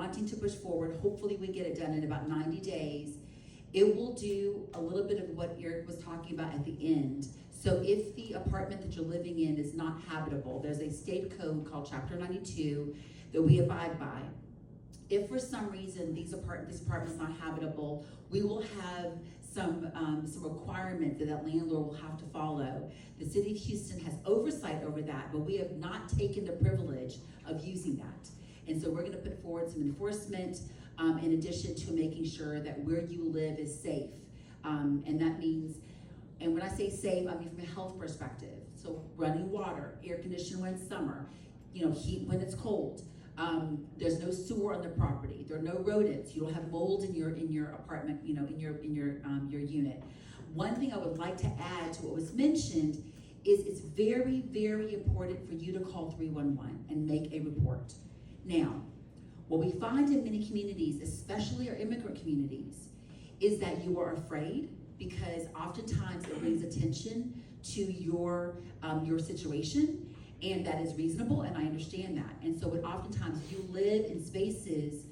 wanting to push forward. Hopefully we get it done in about 90 days. It will do a little bit of what Eric was talking about at the end. So if the apartment that you're living in is not habitable, there's a state code called Chapter 92 that we abide by. If for some reason this apartment's not habitable, we will have some requirement that landlord will have to follow. The city of Houston has oversight over that, but we have not taken the privilege of using that. And so we're gonna put forward some enforcement in addition to making sure that where you live is safe. And that means, and when I say safe, I mean from a health perspective. So running water, air conditioning when it's summer, heat when it's cold. There's no sewer on the property. There are no rodents. You don't have mold in your apartment, in your unit. One thing I would like to add to what was mentioned is it's very, very important for you to call 311 and make a report. Now, what we find in many communities, especially our immigrant communities, is that you are afraid because oftentimes it brings attention to your situation. And that is reasonable, and I understand that. And so oftentimes you live in spaces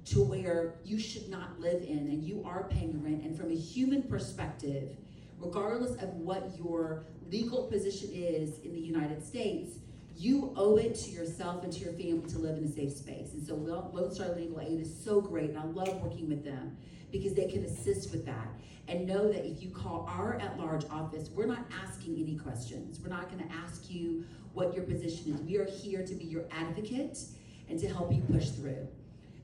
to where you should not live in, and you are paying rent. And from a human perspective, regardless of what your legal position is in the United States, you owe it to yourself and to your family to live in a safe space. And so Lone Star Legal Aid is so great, and I love working with them because they can assist with that. And know that if you call our at-large office, we're not asking any questions. We're not gonna ask you what your position is. We are here to be your advocate and to help you push through.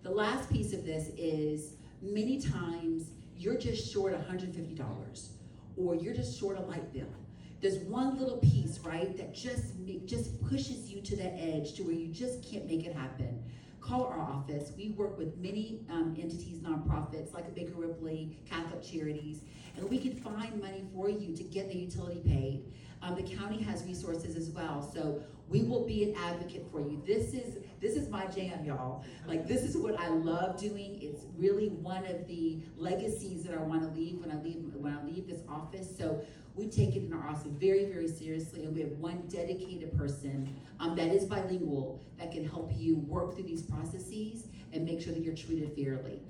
The last piece of this is many times you're just short $150 or you're just short a light bill. There's one little piece, right, that just pushes you to the edge to where you just can't make it happen. Call our office. We work with many entities, nonprofits like Baker Ripley, Catholic Charities, and we can find money for you to get the utility paid. The county has resources as well, so we will be an advocate for you. This is my jam, y'all. Like, this is what I love doing. It's really one of the legacies that I want to leave when I leave this office. So we take it in our office very, very seriously, and we have one dedicated person that is bilingual that can help you work through these processes and make sure that you're treated fairly.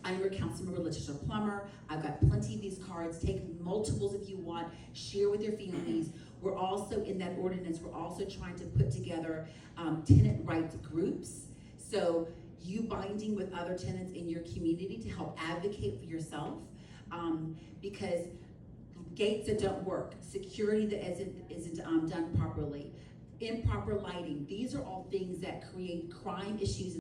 I'm your council member, Letitia Plummer. I've got plenty of these cards. Take multiples if you want. Share with your families. We're also, in that ordinance, we're also trying to put together tenant rights groups. So you binding with other tenants in your community to help advocate for yourself, because gates that don't work, security that isn't done properly, improper lighting, these are all things that create crime issues